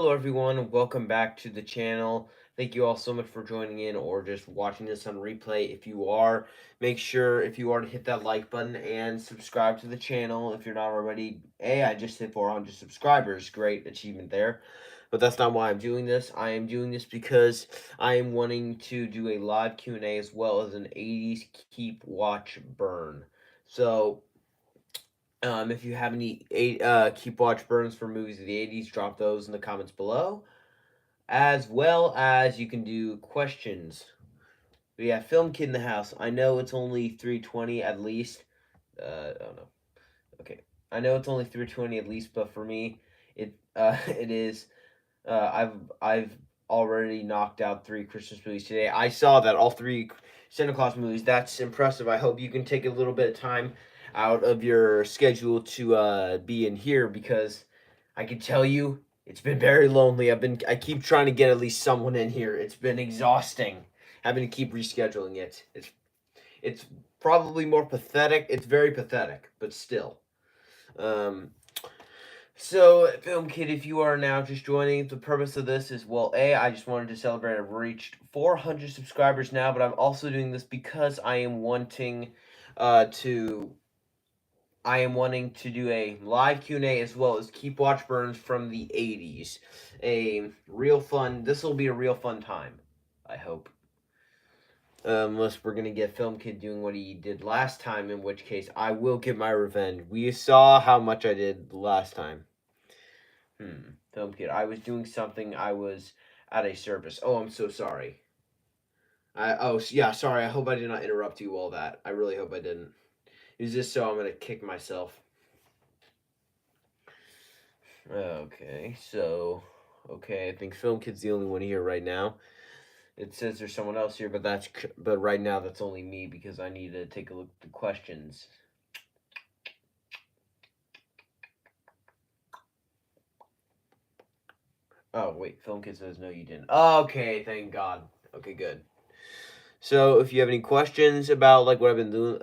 Hello everyone, and welcome back to the channel. Thank you all so much for joining in or just watching this on replay. If you are, make sure if you are to hit that like button and subscribe to the channel if you're not already. I just hit 400 subscribers. Great achievement there. But that's not why I'm doing this. I am doing this because I am wanting to do a live Q&A as well as an 80s keep watch burn. So if you have any keep watch burns for movies of the 80s, drop those in the comments below. As well as you can do questions. We have Film Kid in the house. I know it's only 3:20 at least. Oh no. Okay. I know it's only 3:20 at least, but for me, it is. I've already knocked out 3 Christmas movies today. I saw that all 3 Santa Claus movies. That's impressive. I hope you can take a little bit of time out of your schedule to be in here because I can tell you it's been very lonely. I keep trying to get at least someone in here. It's been exhausting having to keep rescheduling it. It's probably more pathetic. It's very pathetic, but still. Um, so, Film Kid, if you are now just joining, the purpose of this is, well, I just wanted to celebrate. I've reached 400 subscribers now, but I'm also doing this because to I am wanting to do a live Q&A as well as keep watch burns from the 80s. A real fun. This will be a real fun time, I hope. Unless we're gonna get Film Kid doing what he did last time, in which case I will get my revenge. We saw how much I did last time. Film Kid, I was doing something. I was at a service. Oh, I'm so sorry. Yeah, sorry. I hope I did not interrupt you all that. I really hope I didn't. Is this so I'm gonna kick myself? Okay, I think Film Kid's the only one here right now. It says there's someone else here, but right now that's only me because I need to take a look at the questions. Oh wait, Film Kid says no, you didn't. Okay, thank God. Okay, good. So if you have any questions about like what I've been doing,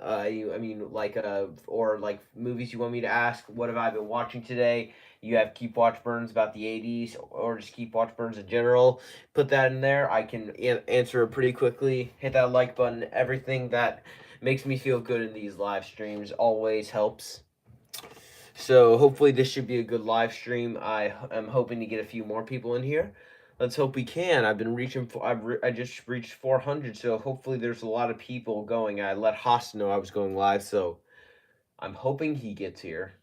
or like movies you want me to ask, what have I been watching today? You have keep watch burns about the 80s, or just keep watch burns in general. Put that in there. I can answer it pretty quickly. Hit that like button. Everything that makes me feel good in these live streams always helps. So hopefully this should be a good live stream. I am hoping to get a few more people in here. Let's hope we can. I've been reaching for. I just reached 400, so hopefully there's a lot of people going. I let Haas know I was going live, so I'm hoping he gets here.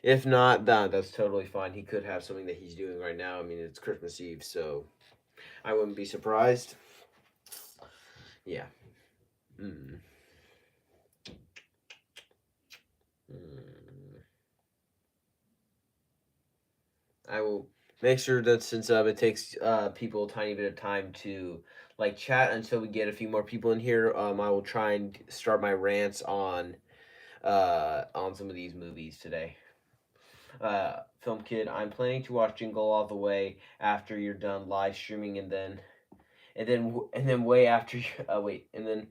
If not, that's totally fine. He could have something that he's doing right now. I mean, it's Christmas Eve, so I wouldn't be surprised. Yeah. Mm. Mm. I will make sure that since it takes people a tiny bit of time to like chat until we get a few more people in here, I will try and start my rants on some of these movies today. Film Kid, I'm planning to watch Jingle All the Way after you're done live streaming, and then way after. Wait, and then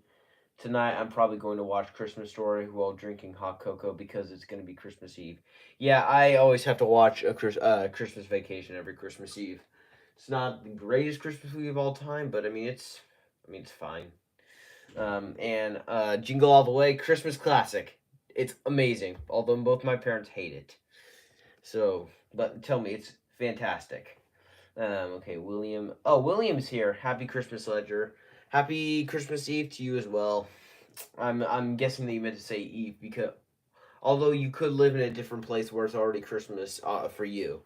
tonight, I'm probably going to watch Christmas Story while drinking hot cocoa because it's going to be Christmas Eve. Yeah, I always have to watch a Christmas Vacation every Christmas Eve. It's not the greatest Christmas movie of all time, but I mean, it's fine. And Jingle All the Way, Christmas classic. It's amazing, although both my parents hate it. So, but tell me, it's fantastic. Okay, William. Oh, William's here. Happy Christmas, Ledger. Happy Christmas Eve to you as well. I'm guessing that you meant to say Eve because although you could live in a different place where it's already Christmas for you,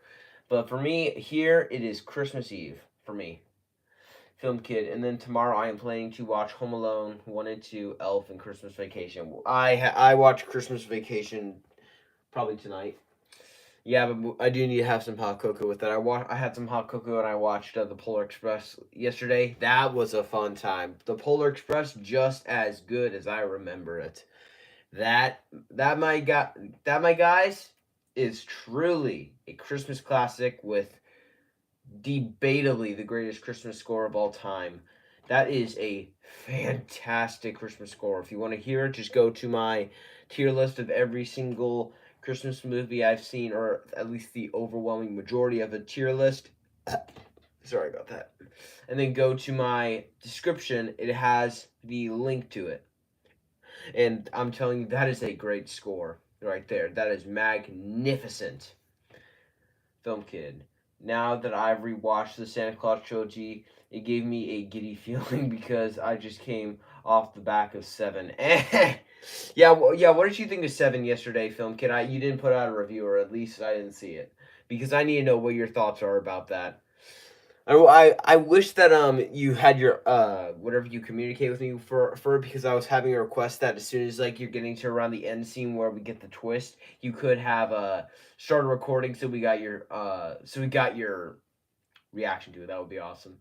but for me here it is Christmas Eve for me. Film Kid, and then tomorrow I am planning to watch Home Alone 1 and 2, Elf, and Christmas Vacation. I watch Christmas Vacation probably tonight. Yeah, but I do need to have some hot cocoa with that. I had some hot cocoa and I watched the Polar Express yesterday. That was a fun time. The Polar Express just as good as I remember it. That that my guy that my guys is truly a Christmas classic with debatably the greatest Christmas score of all time. That is a fantastic Christmas score. If you want to hear it, just go to my tier list of every single Christmas movie I've seen, or at least the overwhelming majority of the tier list. Sorry about that. And then go to my description. It has the link to it. And I'm telling you, that is a great score right there. That is magnificent. Film Kid. Now that I've rewatched the Santa Claus trilogy, it gave me a giddy feeling because I just came off the back of Seven. Yeah, yeah. What did you think of Seven yesterday, Film Kid? You didn't put out a review, or at least I didn't see it, because I need to know what your thoughts are about that. I wish that you had your whatever you communicate with me for because I was having a request that as soon as like you're getting to around the end scene where we get the twist, you could have started recording so we got your reaction to it. That would be awesome.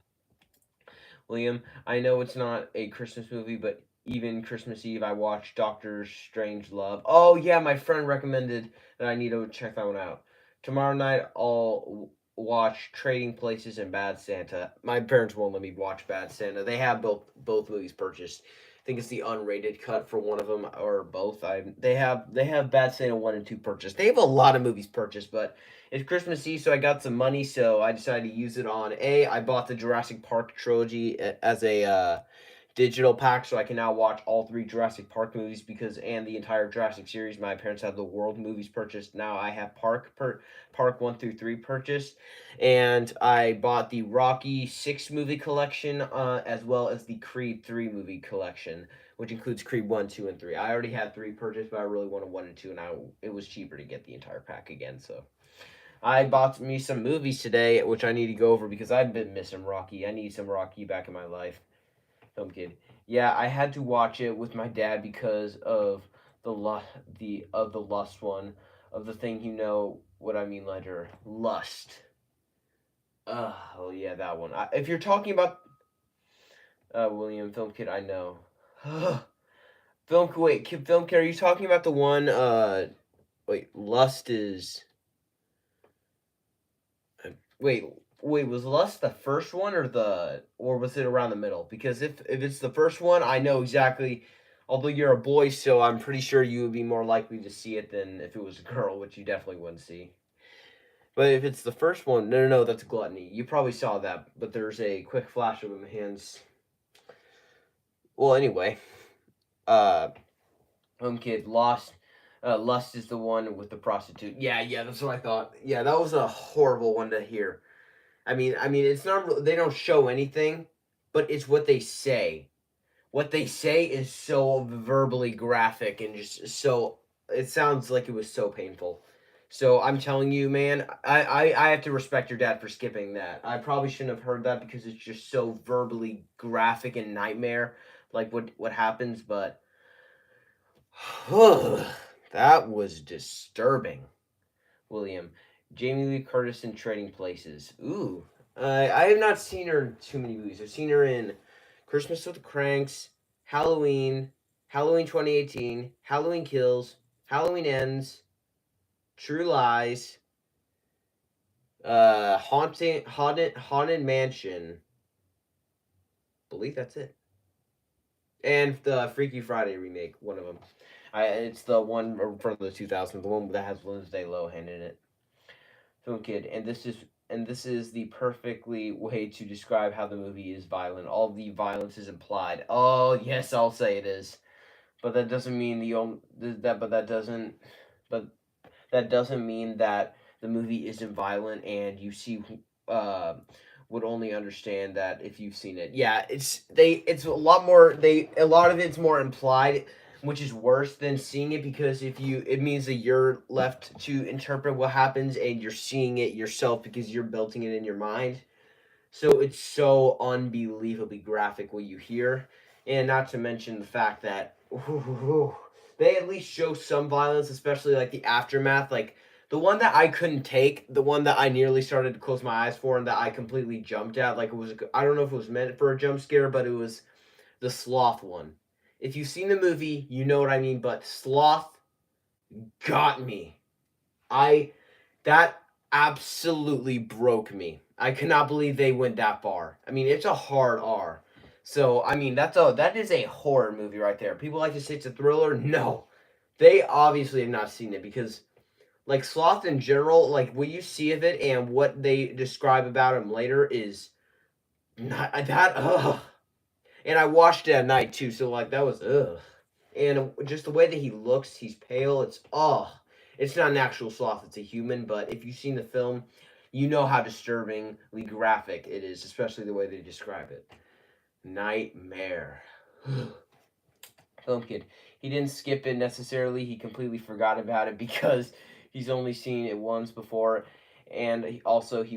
William, I know it's not a Christmas movie, but even Christmas Eve I watched Doctor Strange Love. Oh yeah, my friend recommended that I need to check that one out. Tomorrow night I'll watch Trading Places and Bad Santa. My parents won't let me watch Bad Santa. They have both movies purchased. I think it's the unrated cut for one of them or both. They have Bad Santa 1 and 2 purchased. They have a lot of movies purchased, but it's Christmas Eve, so I got some money, so I decided to use it on I bought the Jurassic Park trilogy as a digital pack, so I can now watch all 3 Jurassic Park movies and the entire Jurassic series. My parents have the World movies purchased. Now I have Park 1 through 3 purchased, and I bought the Rocky 6 movie collection as well as the Creed 3 movie collection, which includes Creed 1, 2, and 3. I already had 3 purchased, but I really wanted 1 and 2, and it was cheaper to get the entire pack again, so I bought me some movies today, which I need to go over because I've been missing Rocky. I need some Rocky back in my life. Film Kid. Yeah, I had to watch it with my dad because of the lust one of the thing. You know what I mean, Ledger. Lust. Oh yeah, that one. If you're talking about William Film Kid, I know. Film Kid. Are you talking about the one? Wait, Lust is. Wait, was Lust the first one or was it around the middle? Because if it's the first one, I know exactly. Although you're a boy, so I'm pretty sure you would be more likely to see it than if it was a girl, which you definitely wouldn't see. But if it's the first one, no, that's Gluttony. You probably saw that, but there's a quick flash of him hands. Well, anyway, Kid, Lust is the one with the prostitute. Yeah, that's what I thought. Yeah, that was a horrible one to hear. I mean, it's not. They don't show anything, but it's what they say. What they say is so verbally graphic and just so. It sounds like it was so painful. So I'm telling you, man, I have to respect your dad for skipping that. I probably shouldn't have heard that because it's just so verbally graphic and nightmare, like what happens. But that was disturbing. William, Jamie Lee Curtis in Trading Places. Ooh, I have not seen her in too many movies. I've seen her in Christmas with the Cranks, Halloween, Halloween 2018, Halloween Kills, Halloween Ends, True Lies, Haunted Mansion. I believe that's it. And the Freaky Friday remake, one of them. It's the one from the 2000s, the one that has Lindsay Lohan in it. Film Kid, and this is the perfectly way to describe how the movie is violent. All the violence is implied. Oh yes, I'll say it is, but that doesn't mean but that doesn't mean that the movie isn't violent and you see uh would only understand that if you've seen it. Yeah, it's a lot more a lot of it's more implied, which is worse than seeing it because it means that you're left to interpret what happens and you're seeing it yourself because you're building it in your mind. So it's so unbelievably graphic what you hear, and not to mention the fact that they at least show some violence, especially like the aftermath. Like the one that I couldn't take, the one that I nearly started to close my eyes for, and that I completely jumped at. Like it was, I don't know if it was meant for a jump scare, but it was the sloth one. If you've seen the movie, you know what I mean. But sloth got me. That absolutely broke me. I cannot believe they went that far. I mean, it's a hard R. So, I mean, that is a horror movie right there. People like to say it's a thriller. No. They obviously have not seen it because Like Sloth in general, like what you see of it and what they describe about him later is not that. Ugh. And I watched it at night too, so like that was ugh. And just the way that he looks, he's pale. It's it's not an actual sloth; it's a human. But if you've seen the film, you know how disturbingly graphic it is, especially the way they describe it. Nightmare. Film kid. He didn't skip it necessarily. He completely forgot about it because he's only seen it once before, and he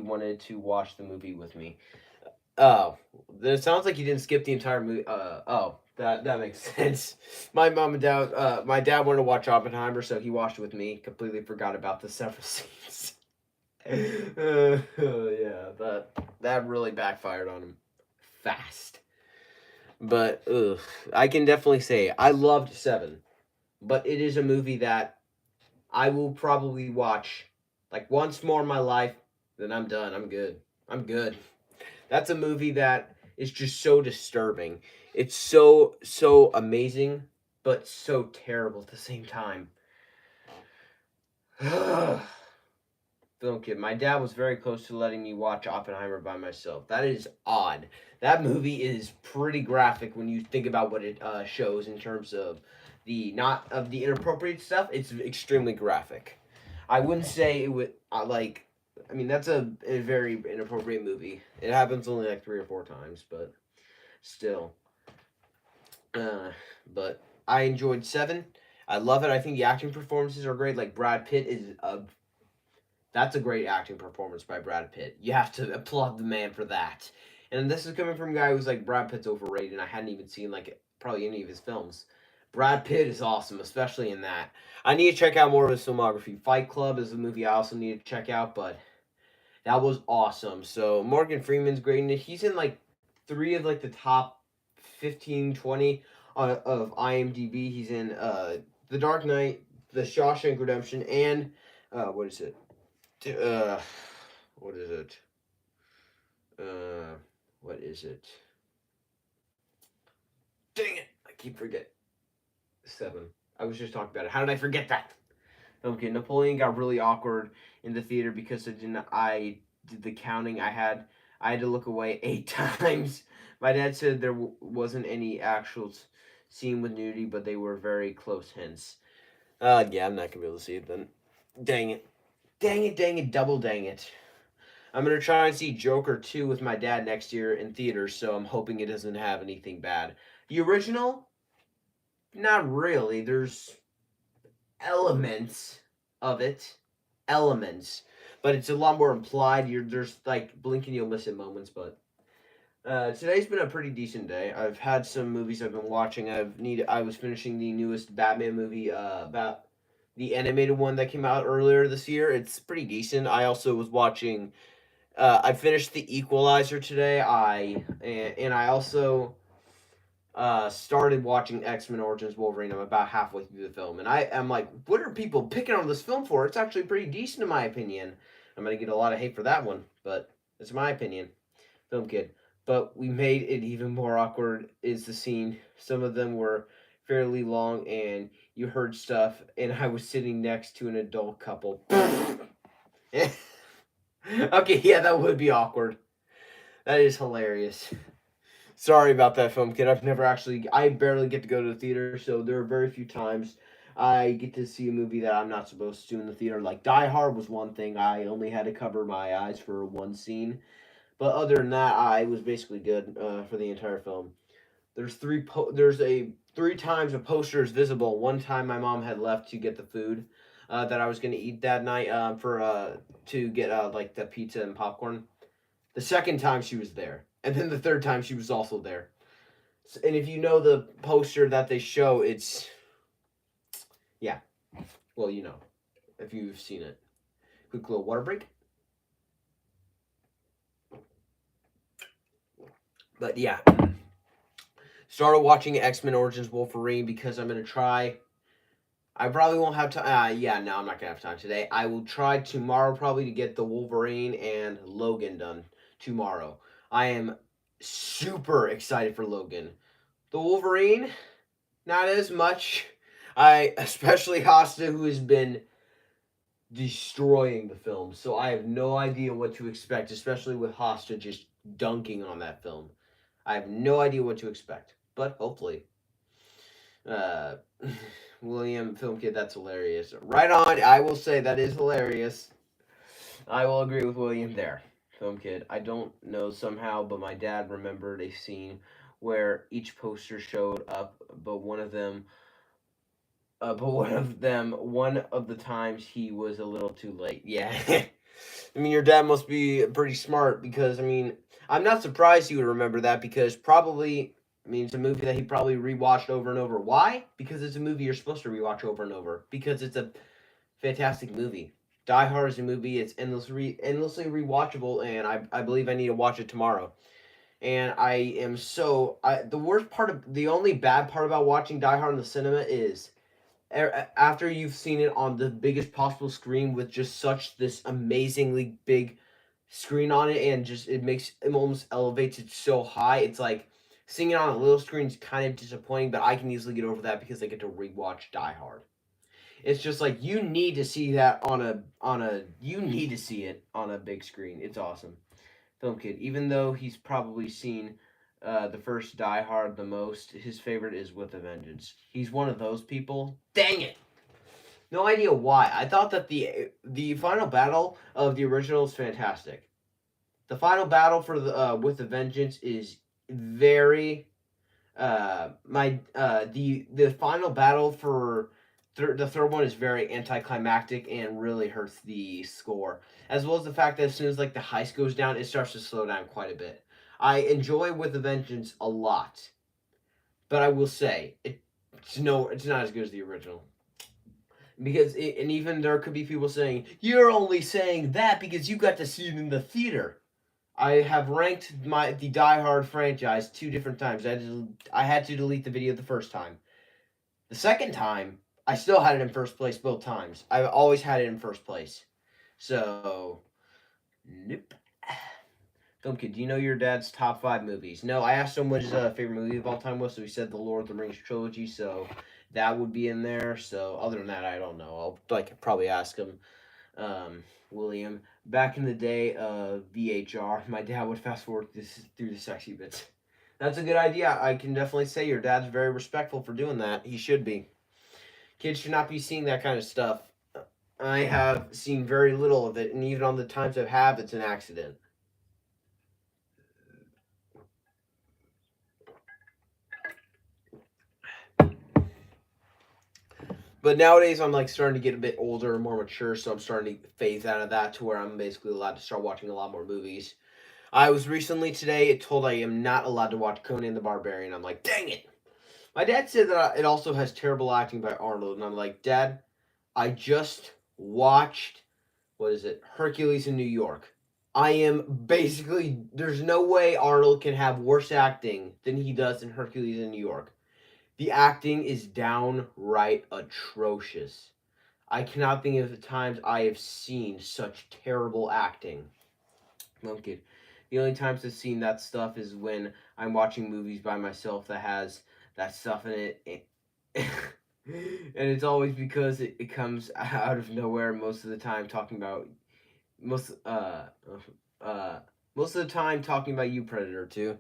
wanted to watch the movie with me. Oh, it sounds like you didn't skip the entire movie. That makes sense. My dad wanted to watch Oppenheimer, so he watched it with me. Completely forgot about the several scenes. Yeah, that really backfired on him fast. But I can definitely say I loved Seven, but it is a movie that I will probably watch like once more in my life. Then I'm done. I'm good. I'm good. That's a movie that is just so disturbing. It's so amazing, but so terrible at the same time. Film kid. My dad was very close to letting me watch Oppenheimer by myself. That is odd. That movie is pretty graphic when you think about what it shows in terms of the not of the inappropriate stuff. It's extremely graphic. I wouldn't say it would like. I mean, that's a very inappropriate movie. It happens only like 3 or 4 times, but still. Uh, but I enjoyed Seven. I love it. I think the acting performances are great. Like Brad Pitt is a that's a great acting performance by Brad Pitt. You have to applaud the man for that. And this is coming from a guy who's like Brad Pitt's overrated, and I hadn't even seen like probably any of his films. Brad Pitt is awesome, especially in that. I need to check out more of his filmography. Fight Club is a movie I also need to check out, but that was awesome. So Morgan Freeman's great in it. He's in like 3 of the top 15, 20 of IMDb. He's in The Dark Knight, The Shawshank Redemption, and what is it? Uh, what is it? Uh, what is it? Dang it! I keep forgetting. 7. I was just talking about it. How did I forget that? Okay, Napoleon got really awkward in the theater because I did the counting. I had to look away 8 times. My dad said there wasn't any actual scene with nudity, but they were very close hints. Yeah, I'm not gonna be able to see it then. Dang it. Dang it, dang it, double dang it. I'm gonna try and see Joker 2 with my dad next year in theaters, so I'm hoping it doesn't have anything bad. The original, not really. There's elements of it, elements, but it's a lot more implied. There's like blinking you'll miss it moments, but today's been a pretty decent day. I've had some movies I've been watching. I was finishing the newest Batman movie, about the animated one that came out earlier this year. It's pretty decent. I also was watching. I finished The Equalizer today. And I also started watching X-Men Origins Wolverine. I'm about halfway through the film, and I am like, what are people picking on this film for? It's actually pretty decent in my opinion. I'm gonna get a lot of hate for that one, but it's my opinion. Film kid. But we made it even more awkward is the scene. Some of them were fairly long, and you heard stuff, and I was sitting next to an adult couple. Okay, yeah, that would be awkward. That is hilarious. Sorry about that, film kid. I barely get to go to the theater, so there are very few times I get to see a movie that I'm not supposed to in the theater. Like Die Hard was one thing. I only had to cover my eyes for one scene, but other than that, I was basically good for the entire film. There's a 3 times a poster is visible. One time my mom had left to get the food that I was going to eat that night for to get like the pizza and popcorn. The second time she was there, and then the third time she was also there. And if you know the poster that they show, it's yeah. Well, you know, if you've seen it. Quick little water break. But yeah, started watching X-Men Origins Wolverine because I'm gonna try. I probably won't have time. Yeah, no, I'm not gonna have time today. I will try tomorrow probably to get the Wolverine and Logan done tomorrow. I am super excited for Logan. The Wolverine, not as much. I especially Hosta, who has been destroying the film. So I have no idea what to expect, especially with Hosta just dunking on that film. I have no idea what to expect, but hopefully. Uh, William Film Kid, that's hilarious. Right on. I will say that is hilarious. I will agree with William there. Film Kid. I don't know somehow, but my dad remembered a scene where each poster showed up, but one of the times he was a little too late. Yeah. I mean, your dad must be pretty smart because, I mean, I'm not surprised he would remember that because probably, I mean, it's a movie that he probably rewatched over and over. Why? Because it's a movie you're supposed to rewatch over and over. Because it's a fantastic movie. Die Hard is a movie. It's endlessly rewatchable, and I believe I need to watch it tomorrow. And I am the worst part of the only bad part about watching Die Hard in the cinema is after you've seen it on the biggest possible screen with just such this amazingly big screen on it, and just it almost elevates it so high. It's like seeing it on a little screen is kind of disappointing, but I can easily get over that because I get to rewatch Die Hard. It's just like you need to see that you need to see it on a big screen. It's awesome. Film Kid, even though he's probably seen the first Die Hard the most, his favorite is With a Vengeance. He's one of those people. Dang it! No idea why. I thought that the final battle of the original is fantastic. The final battle for the With a Vengeance is very the final battle for the third one is very anticlimactic and really hurts the score, as well as the fact that as soon as like the heist goes down, it starts to slow down quite a bit. I enjoy With a Vengeance a lot, but I will say it's not as good as the original. And even there could be people saying you're only saying that because you got to see it in the theater. I have ranked the Die Hard franchise 2 different times. I had to delete the video the first time. The second time, I still had it in first place both times. I've always had it in first place. So, nope. Film Kid, do you know your dad's top 5 movies? No, I asked him what his favorite movie of all time was, so he said the Lord of the Rings trilogy, so that would be in there. So, other than that, I don't know. I'll probably ask him. William, back in the day of VHR, my dad would fast forward through the sexy bits. That's a good idea. I can definitely say your dad's very respectful for doing that. He should be. Kids should not be seeing that kind of stuff. I have seen very little of it, and even on the times I have, it's an accident. But nowadays, I'm like starting to get a bit older and more mature, so I'm starting to phase out of that to where I'm basically allowed to start watching a lot more movies. I was recently today told I am not allowed to watch Conan the Barbarian. I'm like, dang it. My dad said that it also has terrible acting by Arnold, and I'm like, Dad, I just watched, what is it, Hercules in New York. I am basically, there's no way Arnold can have worse acting than he does in Hercules in New York. The acting is downright atrocious. I cannot think of the times I have seen such terrible acting. Okay. The only times I've seen that stuff is when I'm watching movies by myself that has that stuff in it. And it's always because it comes out of nowhere most of the time talking about most uh most of the time talking about you, Predator 2.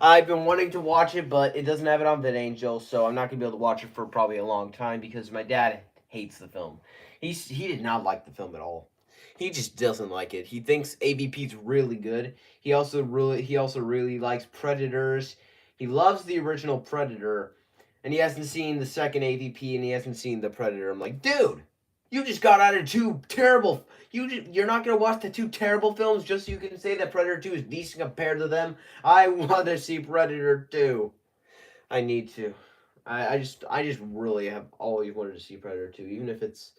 I've been wanting to watch it, but it doesn't have it on VidAngel, so I'm not gonna be able to watch it for probably a long time because my dad hates the film. He did not like the film at all. He just doesn't like it. He thinks AVP's really good. He also really likes Predators. He loves the original Predator, and he hasn't seen the second AVP, and he hasn't seen the Predator. I'm like, dude, you just got out of 2 terrible. You're not gonna watch the 2 terrible films just so you can say that Predator 2 is decent compared to them. I want to see Predator 2. I need to. I just really have always wanted to see Predator 2, even if it's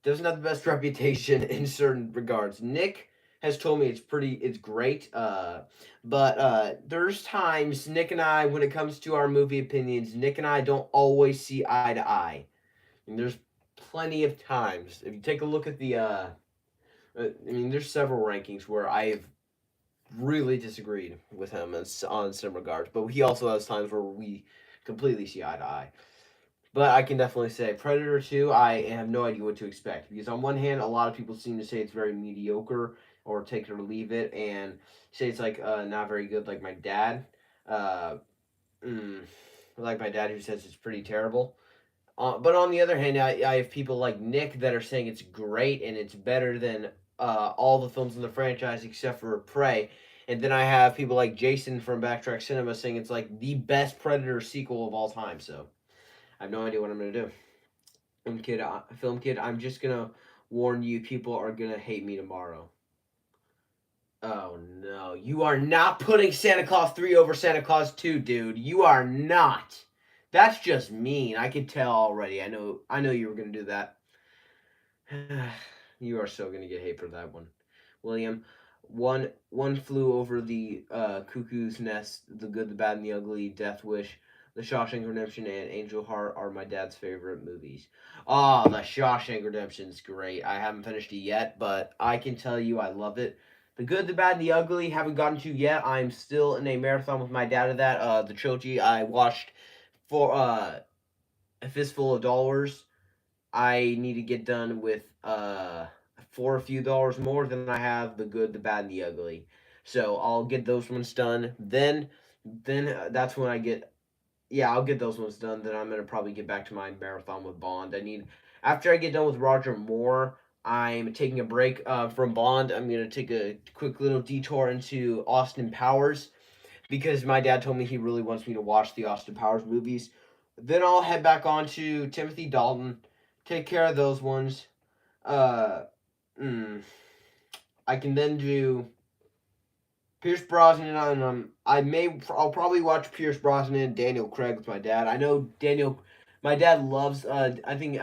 doesn't have the best reputation in certain regards. Nick has told me it's great. But there's times Nick and I, when it comes to our movie opinions, Nick and I don't always see eye to eye. And there's plenty of times. If you take a look at I mean, there's several rankings where I've really disagreed with him on some regards, but he also has times where we completely see eye to eye. But I can definitely say Predator 2, I have no idea what to expect. Because on one hand, a lot of people seem to say it's very mediocre or take it or leave it and say it's like not very good like my dad. Uh, mm, like my dad who says it's pretty terrible. But on the other hand, I have people like Nick that are saying it's great and it's better than all the films in the franchise except for Prey. And then I have people like Jason from Backtrack Cinema saying it's like the best Predator sequel of all time. So I have no idea what I'm gonna do. Film kid, I'm just gonna warn you, people are gonna hate me tomorrow. Oh no, you are not putting Santa Claus 3 over Santa Claus 2, dude. You are not. That's just mean. I could tell already. I know you were gonna do that. You are so gonna get hate for that one. William, one flew over the cuckoo's nest, The Good, the Bad, and the Ugly, Death Wish, The Shawshank Redemption, and Angel Heart are my dad's favorite movies. Oh, The Shawshank Redemption's great. I haven't finished it yet, but I can tell you I love it. The Good, the Bad, and the Ugly haven't gotten to yet. I'm still in a marathon with my dad of that. The trilogy I watched for A Fistful of Dollars. I need to get done with for a few dollars more than I have The Good, the Bad, and the Ugly. So I'll get those ones done. Then that's when I get I'll get those ones done. Then I'm gonna probably get back to my marathon with Bond. I need after I get done with Roger Moore. I'm taking a break from Bond. I'm gonna take a quick little detour into Austin Powers because my dad told me he really wants me to watch the Austin Powers movies. Then I'll head back on to Timothy Dalton, take care of those ones. Uh, mm, I can then do Pierce Brosnan. I'll probably watch Pierce Brosnan and Daniel Craig with my dad. I know Daniel. My dad loves. I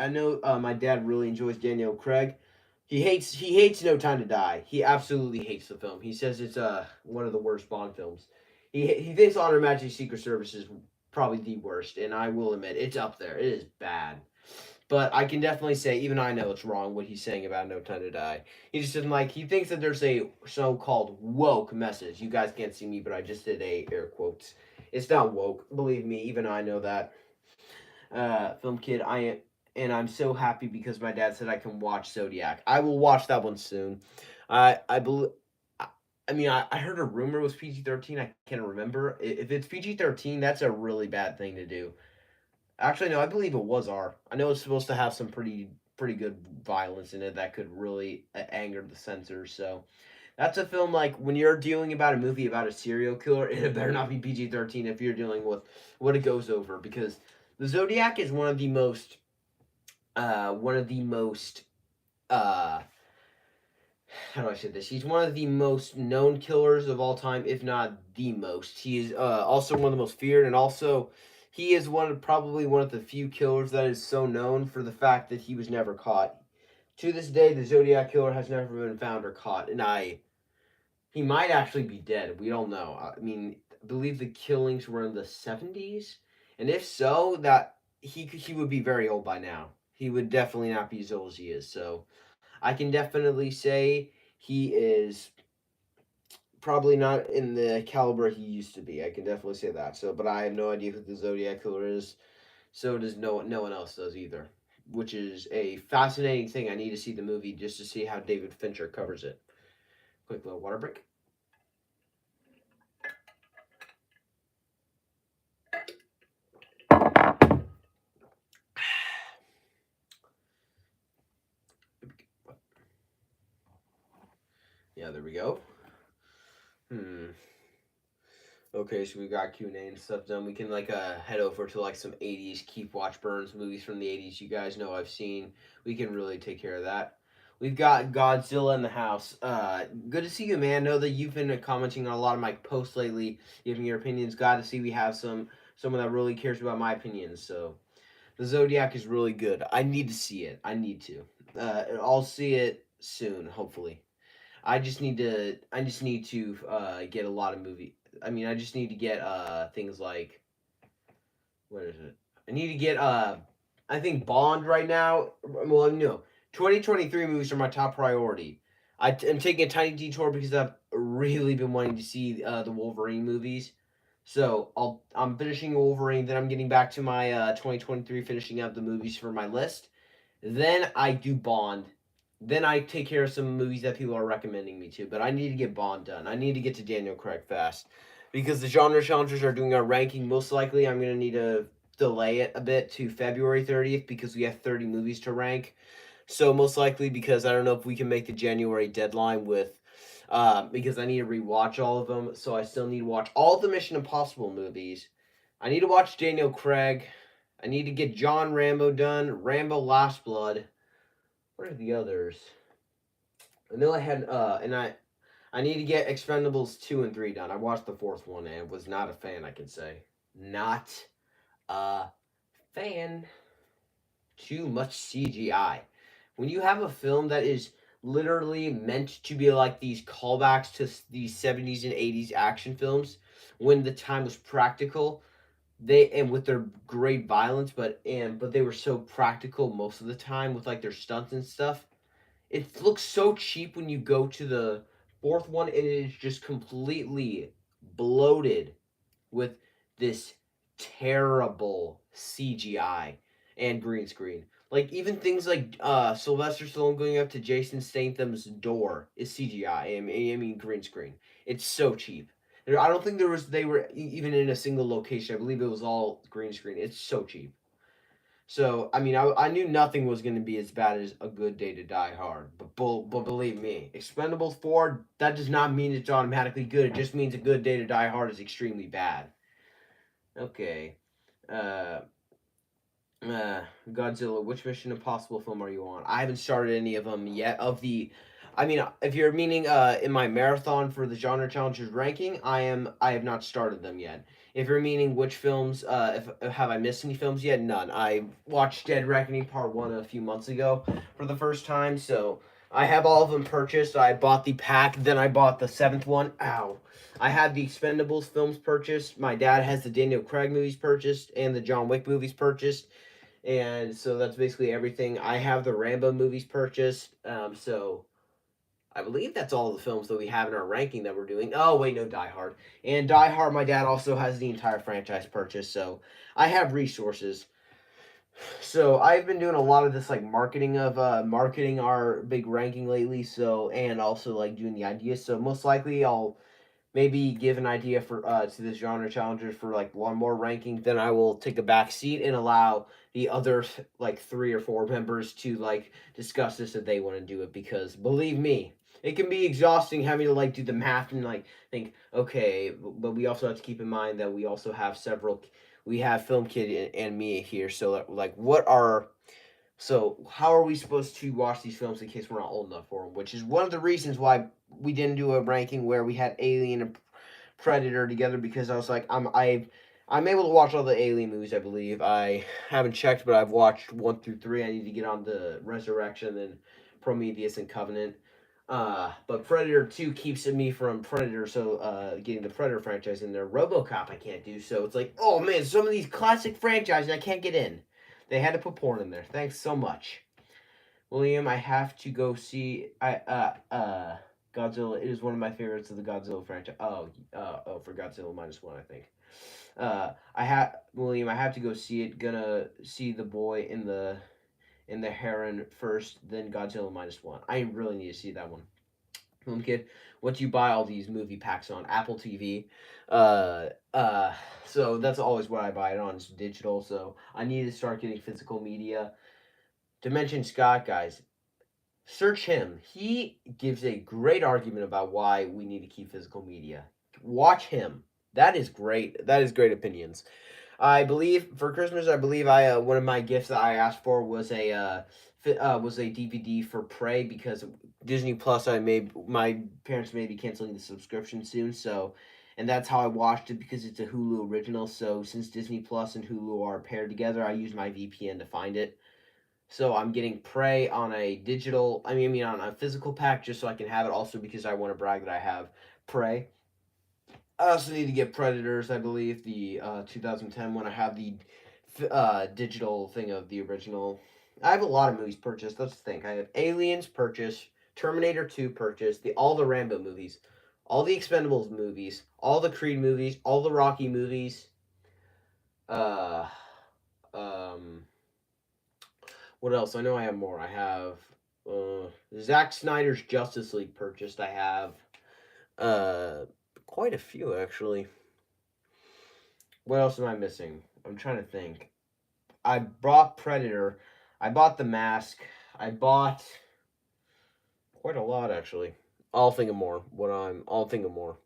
know. My dad really enjoys Daniel Craig. He hates No Time to Die. He absolutely hates the film. He says it's one of the worst Bond films. He thinks Honor Her Majesty's Secret Service is probably the worst, and I will admit it's up there. It is bad. But I can definitely say, even I know it's wrong what he's saying about No Time to Die. He just doesn't like. He thinks that there's a so-called woke message. You guys can't see me, but I just did a air quotes. It's not woke. Believe me, even I know that. Film kid, I am, and I'm so happy because my dad said I can watch Zodiac. I will watch that one soon. I believe. I mean, I heard a rumor it was PG-13. I can't remember. If it's PG-13, that's a really bad thing to do. Actually, no, I believe it was R. I know it's supposed to have some pretty good violence in it that could really anger the censors. So that's a film like when you're dealing about a movie about a serial killer, it better not be PG-13 if you're dealing with what it goes over because the Zodiac is one of the most uh how do I say this? He's one of the most known killers of all time, if not the most. He is also one of the most feared, and also he is probably one of the few killers that is so known for the fact that he was never caught. To this day, the Zodiac killer has never been found or caught, and he might actually be dead. We don't know. I mean, I believe the killings were in the 70s, and if so, that he would be very old by now. He would definitely not be as old as he is. So I can definitely say he is probably not in the caliber he used to be. I can definitely say that. So, but I have no idea who the Zodiac killer is. So does no one else does either, which is a fascinating thing. I need to see the movie just to see how David Fincher covers it. Quick little water break. Yeah, there we go. Okay, so we got Q&A and stuff done. We can head over to like some 80s Keep Watch Burns movies from the 80s. You guys know I've seen. We can really take care of that. We've got Godzilla in the house. Good to see you, man. Know that you've been commenting on a lot of my posts lately, giving your opinions. Glad to see we have someone that really cares about my opinions. So the Zodiac is really good. I need to see it. I need to. I'll see it soon, hopefully. I just need to get a lot of movie. I mean, I just need to get things like what is it? I need to get I think Bond right now. Well, no, 2023 movies are my top priority. I'm taking a tiny detour because I've really been wanting to see the Wolverine movies. So I'm finishing Wolverine, then I'm getting back to my 2023, finishing up the movies for my list. Then I do Bond. Then I take care of some movies that people are recommending me to. But I need to get Bond done. I need to get to Daniel Craig fast. Because the genre challengers are doing our ranking. Most likely I'm gonna need to delay it a bit to February 30th because we have 30 movies to rank. So most likely because I don't know if we can make the January deadline with because I need to rewatch all of them. So I still need to watch all the Mission Impossible movies. I need to watch Daniel Craig. I need to get John Rambo done. Rambo Last Blood. What are the others? I know I had and I need to get Expendables 2 and 3 done. I watched the fourth one and was not a fan, I can say. Not a fan. Too much CGI. When you have a film that is literally meant to be like these callbacks to these 70s and 80s action films when the time was practical, they and with their great violence, but they were so practical most of the time with like their stunts and stuff. It looks so cheap when you go to the fourth one, and it is just completely bloated with this terrible CGI and green screen. Like even things like Sylvester Stallone going up to Jason Statham's door is CGI. I mean green screen. It's so cheap. I don't think they were even in a single location. I believe it was all green screen. It's so cheap. So I mean, I knew nothing was going to be as bad as A Good Day to Die Hard, but believe me, Expendables 4, that does not mean it's automatically good. It just means A Good Day to Die Hard is extremely bad. Okay, uh, uh, Godzilla. Which Mission Impossible film are you on? I haven't started any of them yet. I mean, if you're meaning in my marathon for the genre challengers ranking, I have not started them yet. If you're meaning which films, if have I missed any films yet? None. I watched Dead Reckoning Part One a few months ago for the first time, so I have all of them purchased. I bought the pack, then I bought the seventh one. Ow. I had the Expendables films purchased. My dad has the Daniel Craig movies purchased and the John Wick movies purchased, and so that's basically everything. I have the Rambo movies purchased. So I believe that's all the films that we have in our ranking that we're doing. Oh wait, no, Die Hard. And Die Hard, my dad also has the entire franchise purchased, so I have resources. So I've been doing a lot of this like marketing our big ranking lately. So and also like doing the ideas. So most likely I'll maybe give an idea for to this genre challengers for like one more ranking, then I will take a back seat and allow the other like 3 or 4 members to like discuss this if they want to do it, because believe me, it can be exhausting having to like do the math and like think, okay, but we also have to keep in mind that we also have we have Film Kid and me here, so like what are so how are we supposed to watch these films in case we're not old enough for them? Which is one of the reasons why we didn't do a ranking where we had Alien and Predator together, because I was like, I'm able to watch all the Alien movies. I believe I haven't checked, but I've watched 1 through 3. I need to get on the Resurrection, then Prometheus and Covenant. But Predator 2 keeps me from Predator, so getting the Predator franchise in there. RoboCop I can't do, so it's like, oh man, some of these classic franchises I can't get in. They had to put porn in there. Thanks so much, William. I have to go see Godzilla. It is one of my favorites of the Godzilla franchise. For Godzilla -1, I think. I have William. I have to go see it. Gonna see the boy in the Heron first, then Godzilla -1. I really need to see that one. Kid, what do you buy all these movie packs on? Apple TV. Uh, uh, so that's always what I buy it on. It's digital. So I need to start getting physical media. Dimension Scott, guys, search him. He gives a great argument about why we need to keep physical media. Watch him. That is great. That is great opinions. I believe for Christmas, I believe I one of my gifts that I asked for was a DVD for Prey, because Disney Plus, my parents may be canceling the subscription soon, so and that's how I watched it, because it's a Hulu original. So since Disney Plus and Hulu are paired together, I use my VPN to find it. So I'm getting Prey on a digital, on a physical pack, just so I can have it. Also because I want to brag that I have Prey. I also need to get Predators, I believe, the 2010 one. I have the digital thing of the original. I have a lot of movies purchased. Let's think. I have Aliens purchased, Terminator 2 purchased, all the Rambo movies, all the Expendables movies, all the Creed movies, all the Rocky movies. Uh, um, what else? I know I have more. I have Zack Snyder's Justice League purchased. I have uh, quite a few actually. What else am I missing? I'm trying to think. I bought Predator. I bought The Mask. I bought quite a lot actually. I'll think of more. I'll think of more.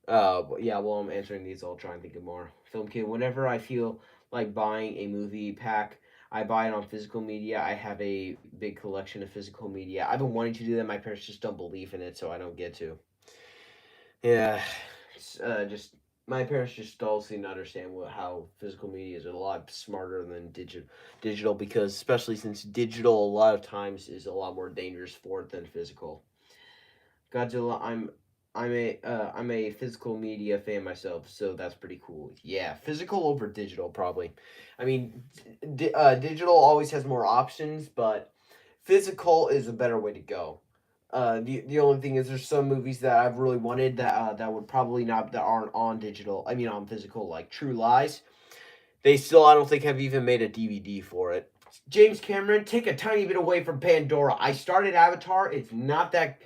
Yeah, while I'm answering these, I'll try and think of more. Film Kid, whenever I feel like buying a movie pack, I buy it on physical media. I have a big collection of physical media. I've been wanting to do that. My parents just don't believe in it, so I don't get to. Yeah, it's just my parents just don't seem to understand how physical media is a lot smarter than digital because especially since digital a lot of times is a lot more dangerous for it than physical. Godzilla, I'm a physical media fan myself, so that's pretty cool. Yeah, physical over digital probably. I mean, digital always has more options, but physical is a better way to go. The only thing is there's some movies that I've really wanted that would probably not that aren't on digital. I mean on physical, like True Lies. They still I don't think have even made a DVD for it. James Cameron, take a tiny bit away from Pandora. I started Avatar. It's not that.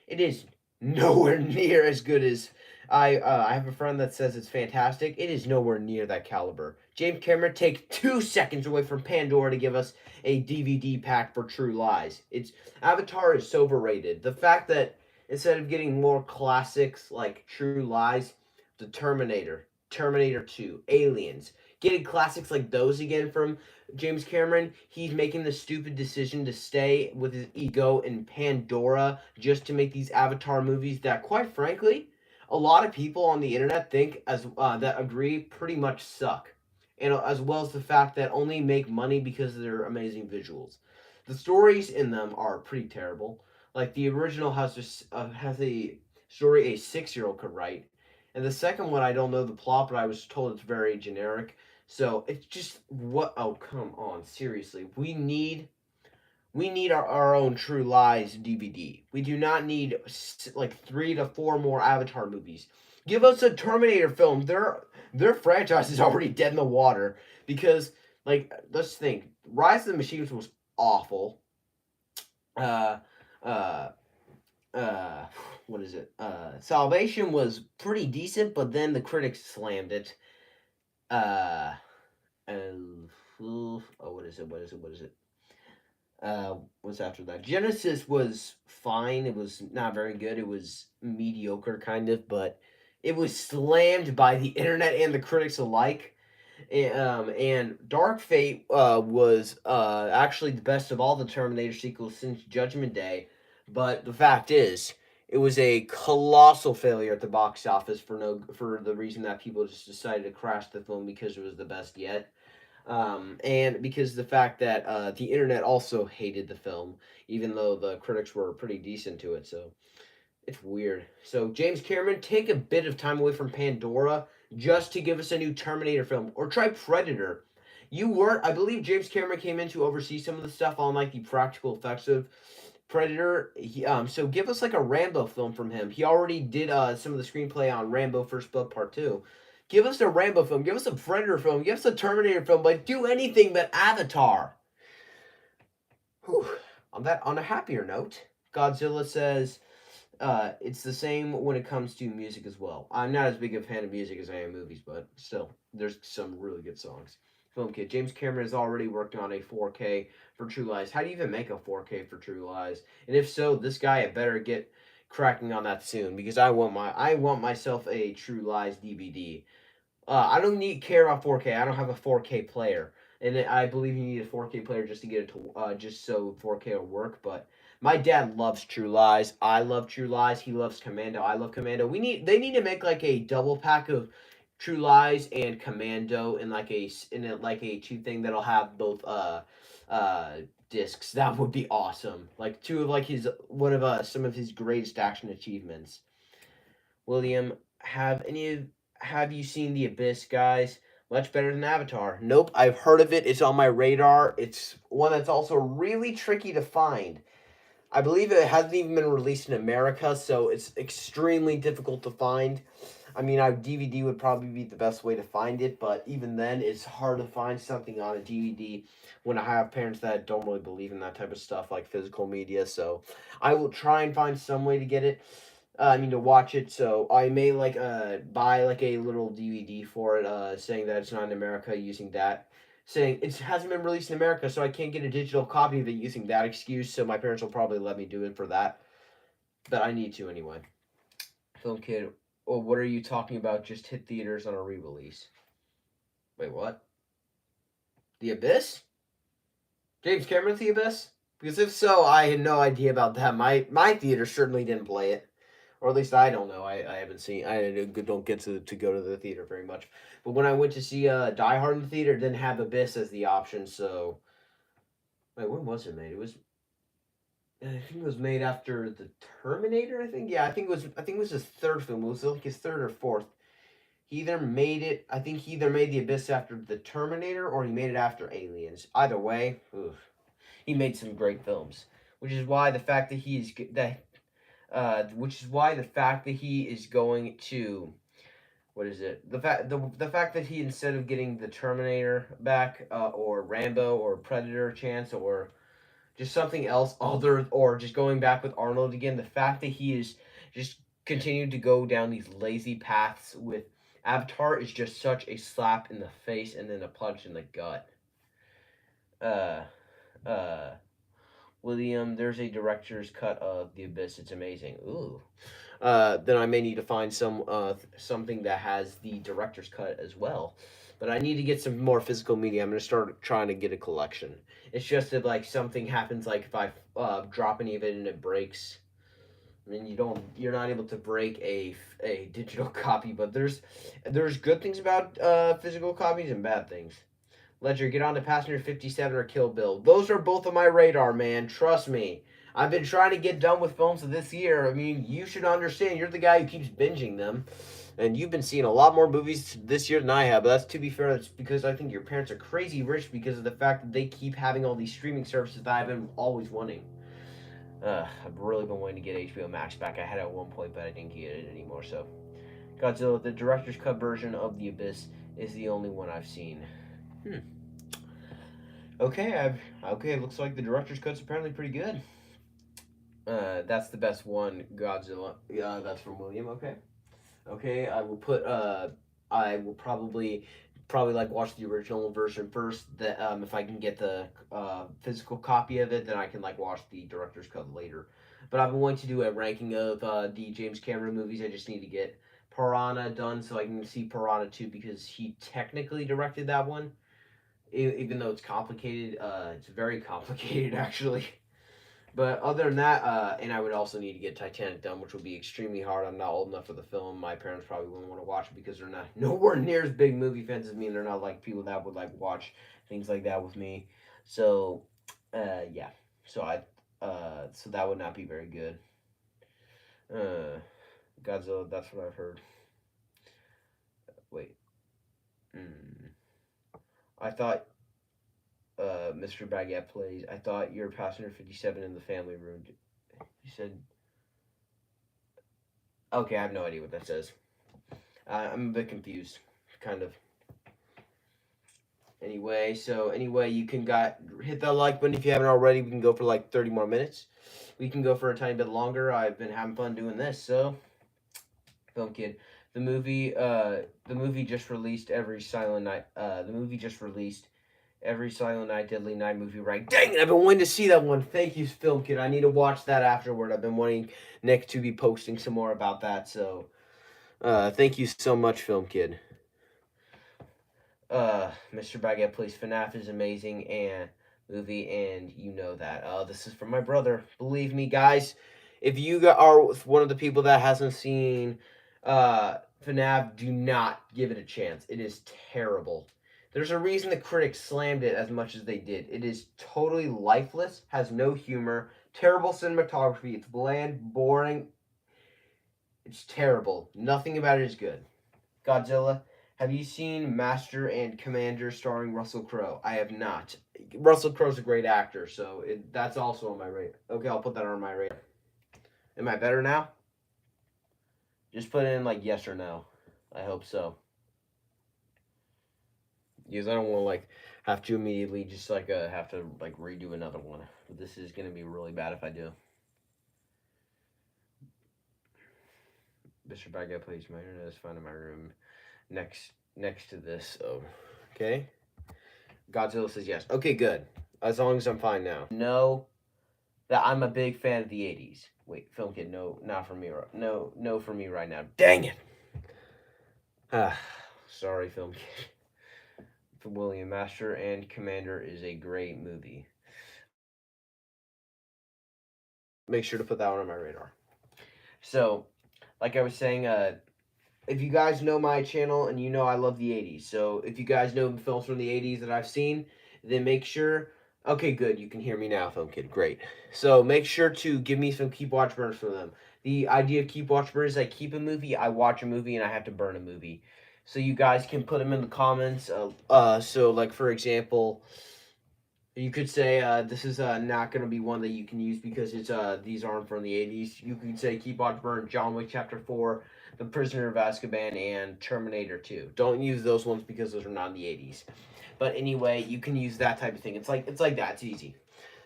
It is nowhere near as good as I have a friend that says it's fantastic. It is nowhere near that caliber. James Cameron, take 2 seconds away from Pandora to give us a DVD pack for True Lies. It's Avatar is so overrated. The fact that instead of getting more classics like True Lies, The Terminator, Terminator 2, Aliens, getting classics like those again from James Cameron, he's making the stupid decision to stay with his ego in Pandora just to make these Avatar movies that, quite frankly, a lot of people on the internet think as that agree pretty much suck, and as well as the fact that only make money because of their amazing visuals. The stories in them are pretty terrible. Like the original has a story a 6-year-old could write, and the second one I don't know the plot, but I was told it's very generic. So it's just what? Oh, come on, seriously. We need our own True Lies DVD. We do not need like 3 to 4 more Avatar movies. Give us a Terminator film. Their franchise is already dead in the water because like let's think. Rise of the Machines was awful. Uh, uh, uh, what is it? Salvation was pretty decent, but then the critics slammed it. Uh, oh, what is it? What is it? What is it? What's after that? Genesis was fine. It was not very good. It was mediocre, kind of, but it was slammed by the internet and the critics alike. And Dark Fate was actually the best of all the Terminator sequels since Judgment Day. But the fact is, it was a colossal failure at the box office for the reason that people just decided to crash the film because it was the best yet. And because the fact that the internet also hated the film, even though the critics were pretty decent to it. So it's weird. So James Cameron, take a bit of time away from Pandora just to give us a new Terminator film, or try Predator. You weren't. I believe James Cameron came in to oversee some of the stuff on like the practical effects of Predator. So give us like a Rambo film from him. He already did some of the screenplay on Rambo First Blood Part 2. Give us a Rambo film. Give us a Predator film. Give us a Terminator film. But do anything but Avatar. Whew. On a happier note, Godzilla says it's the same when it comes to music as well. I'm not as big a fan of music as I am movies, but still, there's some really good songs. Film Kid. James Cameron has already worked on a 4K for True Lies. How do you even make a 4K for True Lies? And if so, this guy had better get cracking on that soon because I want myself a True Lies DVD. I don't need care about 4K. I don't have a 4K player, and I believe you need a 4K player just to get it to just so 4K will work. But my dad loves True Lies. I love True Lies. He loves Commando. I love Commando. They need to make like a double pack of True Lies and Commando like a two thing that'll have both discs. That would be awesome. Like two of like his one of some of his greatest action achievements. William, have you seen The Abyss, guys? Much better than Avatar. Nope, I've heard of it. It's on my radar. It's one that's also really tricky to find. I believe it hasn't even been released in America, so it's extremely difficult to find. I mean, DVD would probably be the best way to find it, but even then, it's hard to find something on a DVD when I have parents that don't really believe in that type of stuff, like physical media. So I will try and find some way to get it. To watch it. So I may buy like a little DVD for it, saying that it's not in America, using that, saying it hasn't been released in America, so I can't get a digital copy of it using that excuse. So my parents will probably let me do it for that, but I need to anyway. Film Kid, or what are you talking about? Just hit theaters on a re-release. Wait, what? The Abyss? James Cameron's The Abyss? Because if so, I had no idea about that. My theater certainly didn't play it. Or at least I don't know. I haven't seen. I don't get to go to the theater very much. But when I went to see Die Hard in the theater, it didn't have Abyss as the option. So wait, when was it made? It was. I think it was made after the Terminator. I think. Yeah, I think it was. I think it was his third film. It was like his third or fourth. He either made it. I think he either made the Abyss after the Terminator or he made it after Aliens. Either way, oof, he made some great films. Which is why the fact that he is that which is why the fact that he is going to what is it the fact that he, instead of getting the Terminator back, or Rambo or Predator chance, or just something else other, or just going back with Arnold again, the fact that he is just continued to go down these lazy paths with Avatar is just such a slap in the face and then a punch in the gut. uh uh William, there's a director's cut of The Abyss. It's amazing. Ooh. Then I may need to find something that has the director's cut as well. But I need to get some more physical media. I'm gonna start trying to get a collection. It's just that like something happens, like if I drop any of it and it breaks. I mean, you're not able to break a digital copy, but there's good things about physical copies and bad things. Ledger, get on to Passenger 57 or Kill Bill. Those are both on my radar, man. Trust me. I've been trying to get done with films of this year. I mean, you should understand. You're the guy who keeps binging them. And you've been seeing a lot more movies this year than I have. But that's, to be fair, that's because I think your parents are crazy rich because of the fact that they keep having all these streaming services that I've been always wanting. I've really been wanting to get HBO Max back. I had it at one point, but I didn't get it anymore. So, Godzilla, the director's cut version of The Abyss is the only one I've seen. Okay. Looks like the director's cut's apparently pretty good. That's the best one, Godzilla. That's from William. Okay. I will probably like watch the original version first. That if I can get the physical copy of it, then I can like watch the director's cut later. But I've been wanting to do a ranking of the James Cameron movies. I just need to get Piranha done so I can see Piranha 2 because he technically directed that one. Even though it's complicated, it's very complicated actually. But other than that, and I would also need to get Titanic done, which will be extremely hard. I'm not old enough for the film. My parents probably wouldn't want to watch it because they're not nowhere near as big movie fans as me, and they're not like people that would like watch things like that with me. So, yeah. So so that would not be very good. Uh, Godzilla. That's what I've heard. Wait. Mm. I thought Mr. Baguette plays. I thought you're Passenger 57 in the family room. You said. Okay, I have no idea what that says. I'm a bit confused, kind of. Anyway, you can hit that like button if you haven't already. We can go for like 30 more minutes. We can go for a tiny bit longer. I've been having fun doing this. So, Film Kid, the movie just released every Silent Night. The movie just released every Silent Night, Deadly Night movie rank. Dang it! I've been wanting to see that one. Thank you, Film Kid. I need to watch that afterward. I've been wanting Nick to be posting some more about that. So, thank you so much, Film Kid. Mr. Baguette plays FNAF is amazing and movie, and you know that. This is from my brother. Believe me, guys. If you are one of the people that hasn't seen FNAF, do not give it a chance. It is terrible. There's a reason the critics slammed it as much as they did. It is totally lifeless, has no humor, terrible cinematography. It's bland, boring. It's terrible. Nothing about it is good. Godzilla. Have you seen Master and Commander starring Russell Crowe? I have not. Russell Crowe's a great actor, so that's also on my radar. Okay, I'll put that on my radar. Am I better now? Just put in like yes or no. I hope so. Because I don't want to like have to immediately just like have to like redo another one. This is gonna be really bad if I do. Mr. Baghead plays my internet is fine in my room next to this. Oh, okay. Godzilla says yes. Okay, good. As long as I'm fine now. No, that I'm a big fan of the '80s. Wait, Film Kid, no, not for me. No, for me right now. Dang it. Ah, sorry, Film Kid. For William Master and Commander is a great movie. Make sure to put that one on my radar. So, like I was saying, if you guys know my channel and you know I love the '80s, so if you guys know films from the '80s that I've seen, then make sure. Okay, good. You can hear me now, Film Kid. Great. So make sure to give me some keep watch burns for them. The idea of keep watch burns is I keep a movie, I watch a movie, and I have to burn a movie. So you guys can put them in the comments. So like for example, you could say this is not going to be one that you can use because it's these aren't from the '80s. You could say keep watch burn John Wick Chapter 4, The Prisoner of Azkaban, and Terminator 2. Don't use those ones because those are not in the '80s. But anyway, you can use that type of thing. It's like that. It's easy.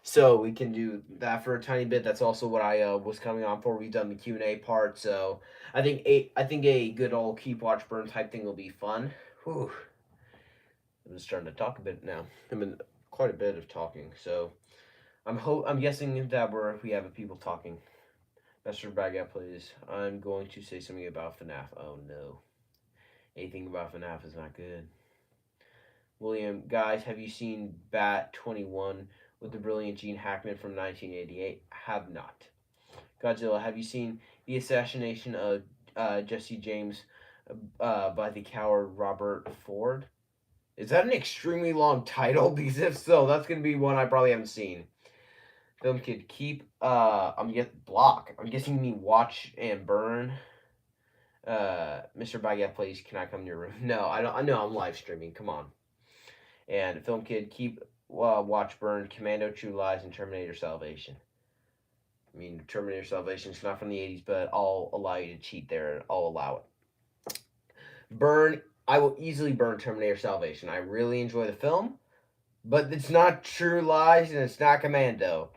So we can do that for a tiny bit. That's also what I was coming on for. We've done the Q&A part, so I think a good old keep watch burn type thing will be fun. Whew. I'm just starting to talk a bit now. I mean, quite a bit of talking. So I'm guessing that we have people talking. Master Baguette, please. I'm going to say something about FNAF. Oh no, anything about FNAF is not good. William, guys, have you seen Bat 21 with the brilliant Gene Hackman from 1988? Have not. Godzilla, have you seen the assassination of Jesse James by the coward Robert Ford? Is that an extremely long title? Because if so, that's gonna be one I probably haven't seen. Film Kid, keep block. I'm guessing you mean watch and burn. Mr. Baguette, please, can I come to your room? No, I don't. I know I'm live streaming. Come on. And Film Kid, keep watch burn Commando, True Lies, and Terminator Salvation. I mean, Terminator Salvation is not from the '80s, but I'll allow you to cheat there. I'll allow it. Burn. I will easily burn Terminator Salvation. I really enjoy the film, but it's not True Lies and it's not Commando.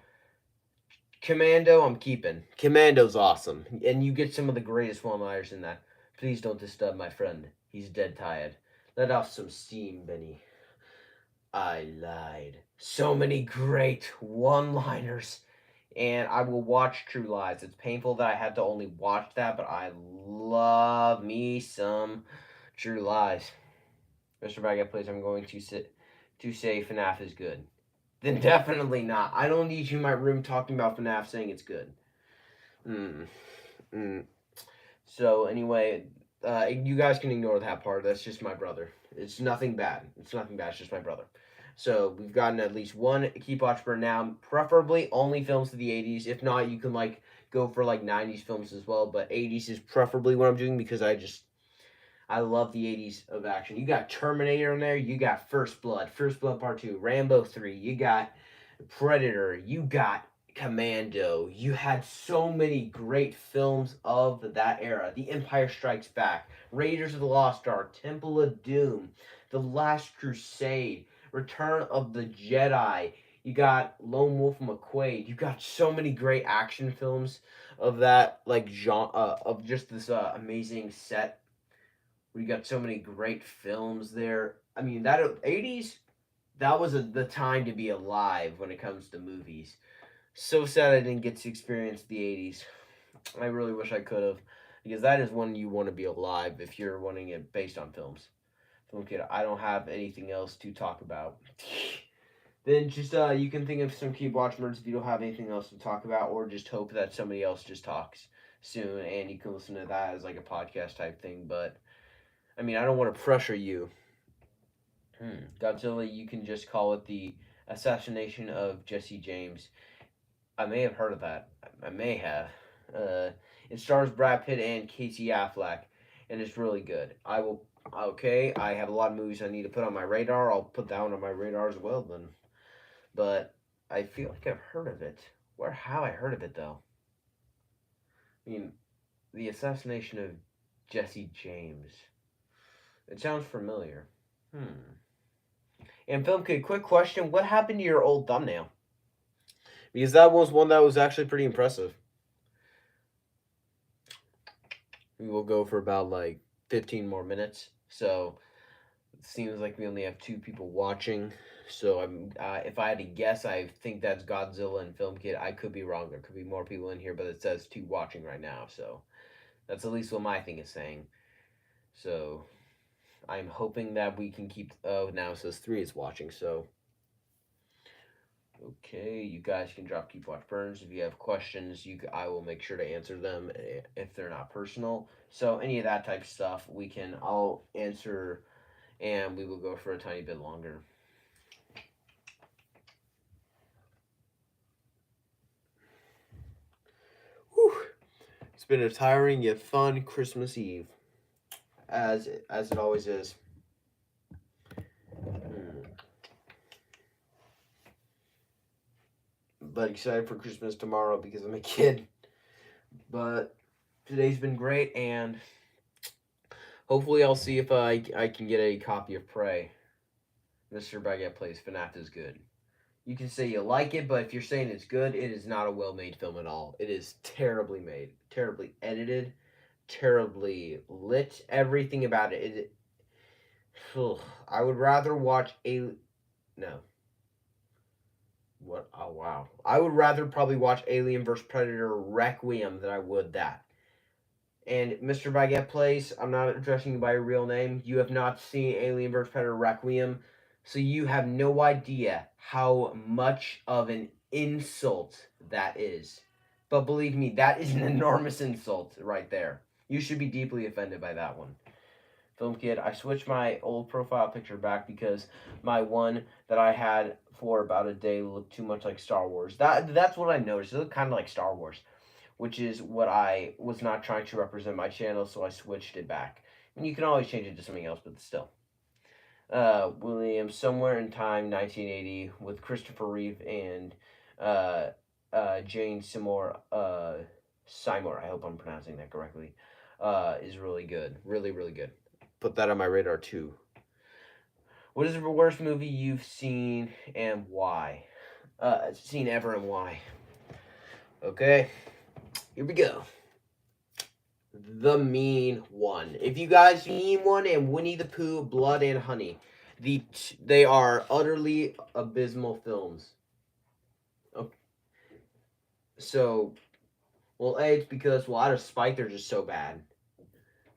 Commando, I'm keeping. Commando's awesome, and you get some of the greatest one-liners in that. Please don't disturb my friend. He's dead tired. Let off some steam, Benny. I lied. So many great one-liners, and I will watch True Lies. It's painful that I had to only watch that, but I love me some True Lies. Mr. Baguette, please. I'm going to say FNAF is good. Then definitely not. I don't need you in my room talking about FNAF saying it's good. So anyway, you guys can ignore that part. That's just my brother. It's nothing bad. It's nothing bad. It's just my brother. So we've gotten at least one Keep Watch Burn now. Preferably only films to the '80s. If not, you can like go for like '90s films as well. But '80s is preferably what I'm doing because I love the '80s of action. You got Terminator in there. You got First Blood Part 2, Rambo 3. You got Predator. You got Commando. You had so many great films of that era. The Empire Strikes Back, Raiders of the Lost Ark, Temple of Doom, The Last Crusade, Return of the Jedi. You got Lone Wolf McQuade. You got so many great action films of that like genre of just this amazing set. We got so many great films there. I mean that '80s. That was the time to be alive when it comes to movies. So sad I didn't get to experience the '80s. I really wish I could have, because that is when you want to be alive if you're wanting it based on films. Film Kid, I don't have anything else to talk about. Then just you can think of some key watch words if you don't have anything else to talk about, or just hope that somebody else just talks soon and you can listen to that as like a podcast type thing. But I mean, I don't want to pressure you. Godzilla, you can just call it the assassination of Jesse James. I may have heard of that. I may have. It stars Brad Pitt and Casey Affleck, and it's really good. I will. Okay, I have a lot of movies I need to put on my radar. I'll put that one on my radar as well. Then, but I feel like I've heard of it. Where have I heard of it though? I mean, the assassination of Jesse James. It sounds familiar. Hmm. And Film Kid, quick question: what happened to your old thumbnail? Because that was one that was actually pretty impressive. We will go for about like 15 more minutes. So it seems like we only have 2 people watching. So if I had to guess, I think that's Godzilla and Film Kid. I could be wrong. There could be more people in here, but it says 2 watching right now. So that's at least what my thing is saying. So I'm hoping that we can keep. Oh, now it says 3 is watching. So okay, you guys can drop Keep Watch Burns if you have questions. I will make sure to answer them if they're not personal. So any of that type of stuff, I'll answer, and we will go for a tiny bit longer. Whew. It's been a tiring yet fun Christmas Eve, as it always is. But excited for Christmas tomorrow because I'm a kid. But today's been great, and hopefully I'll see if I can get a copy of Prey. Mr. Baguette Plays FNAF is good. You can say you like it, but if you're saying it's good, it is not a well-made film at all. It is terribly made, terribly edited, terribly lit. Everything about it. I would rather watch no. What? Oh wow! I would rather probably watch Alien vs Predator Requiem than I would that. And Mr. Baguette Plays, I'm not addressing you by your real name. You have not seen Alien vs Predator Requiem, so you have no idea how much of an insult that is. But believe me, that is an enormous insult right there. You should be deeply offended by that one. Film Kid, I switched my old profile picture back because my one that I had for about a day looked too much like Star Wars. That's what I noticed. It looked kind of like Star Wars, which is what I was not trying to represent my channel, so I switched it back. And you can always change it to something else, but still. William, Somewhere in Time, 1980, with Christopher Reeve and Jane Seymour, Seymour, I hope I'm pronouncing that correctly, is really good. Really, really good. Put that on my radar, too. What is the worst movie you've seen and why? Seen ever and why? Okay. Here we go. The Mean One. If you guys Mean One and Winnie the Pooh, Blood and Honey, they are utterly abysmal films. Okay. So, well, A, it's because, out of spite, they're just so bad.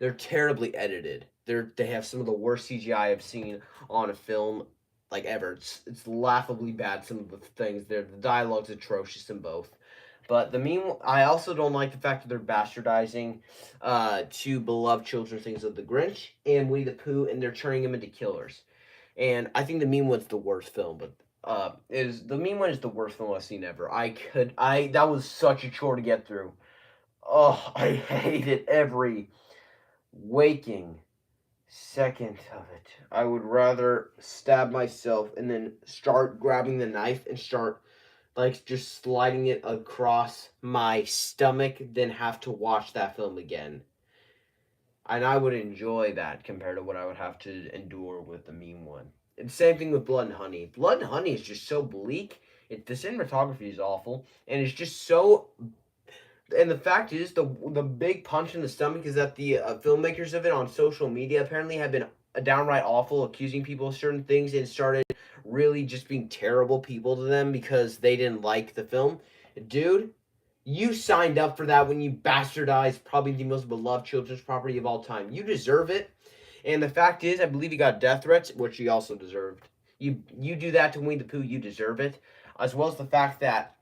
They're terribly edited. They have some of the worst CGI I've seen on a film like ever. It's laughably bad. Some of the things there, the dialogue's atrocious in both. But I also don't like the fact that they're bastardizing 2 beloved children things of the Grinch and Winnie the Pooh, and they're turning them into killers. And I think The Mean One's the worst film, but The Mean One is the worst film I've seen ever. That was such a chore to get through. Oh, I hated every waking second of it. I would rather stab myself and then start grabbing the knife and start like just sliding it across my stomach than have to watch that film again. And I would enjoy that compared to what I would have to endure with The Mean One. And same thing with Blood and Honey. Blood and Honey is just so bleak. The cinematography is awful, and it's just so. And the fact is, the big punch in the stomach is that the filmmakers of it on social media apparently have been downright awful, accusing people of certain things, and started really just being terrible people to them because they didn't like the film. Dude, you signed up for that when you bastardized probably the most beloved children's property of all time. You deserve it. And the fact is, I believe you got death threats, which you also deserved. You do that to Winnie the Pooh, you deserve it. As well as the fact that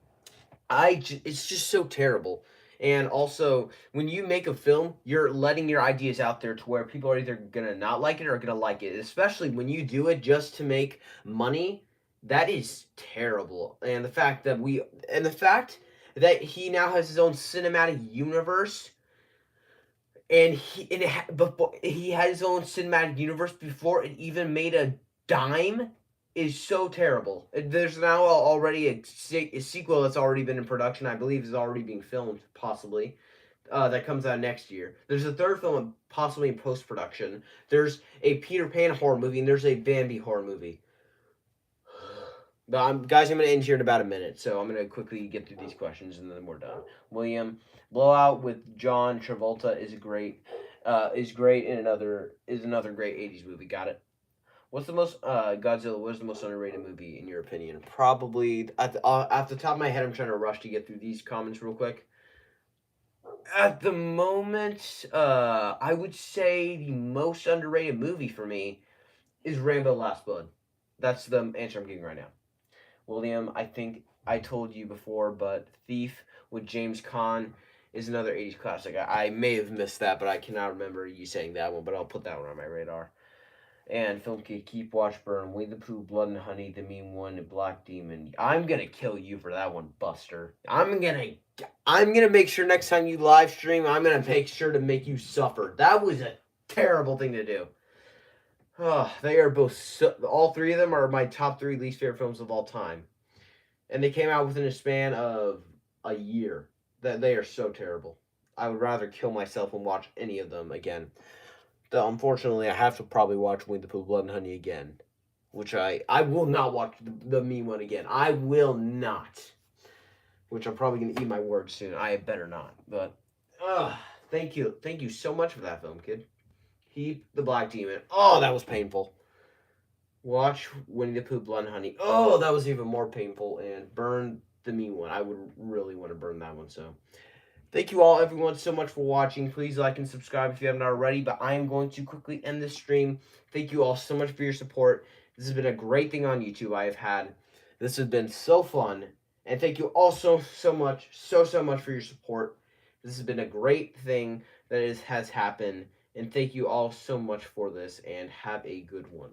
it's just so terrible. And also, when you make a film, you're letting your ideas out there to where people are either gonna not like it or gonna like it. Especially when you do it just to make money, that is terrible. And the fact that he now has his own cinematic universe, and he had his own cinematic universe before it even made a dime. is so terrible. There's now already a sequel that's already been in production. I believe is already being filmed, possibly. That comes out next year. There's a third film possibly in post production. There's a Peter Pan horror movie, and there's a Bambi horror movie. But guys, I'm going to end here in about a minute, so I'm going to quickly get through these questions, and then we're done. William, Blowout with John Travolta is great. Is great in another great '80s movie. Got it. What's the most Godzilla? What is the most underrated movie in your opinion? Probably off the top of my head, I'm trying to rush to get through these comments real quick. At the moment, I would say the most underrated movie for me is Rambo: Last Blood. That's the answer I'm giving right now. William, I think I told you before, but Thief with James Caan is another '80s classic. I may have missed that, but I cannot remember you saying that one. But I'll put that one on my radar. And Film Kid, Keep Watch Burn, Winnie the Pooh, Blood and Honey, The Mean One, and Black Demon. I'm gonna kill you for that one, Buster. I'm gonna make sure next time you live stream, I'm gonna make sure to make you suffer. That was a terrible thing to do. Oh, they are both all three of them are my top 3 least favorite films of all time, and they came out within a span of a year. That they are so terrible. I would rather kill myself and watch any of them again. Unfortunately, I have to probably watch Winnie the Pooh, Blood and Honey again, which I will not watch the Mean One again. I will not. Which I'm probably gonna eat my words soon. I better not. But thank you so much for that, Film Kid. Keep the Black Demon. Oh, that was painful. Watch Winnie the Pooh, Blood and Honey. Oh, that was even more painful. And burn the Mean One. I would really want to burn that one. So. Thank you all, everyone, so much for watching. Please like and subscribe if you haven't already, but I am going to quickly end this stream. Thank you all so much for your support. This has been a great thing on YouTube I have had. This has been so fun, and thank you all so much, so much for your support. This has been a great thing that has happened, and thank you all so much for this, and have a good one.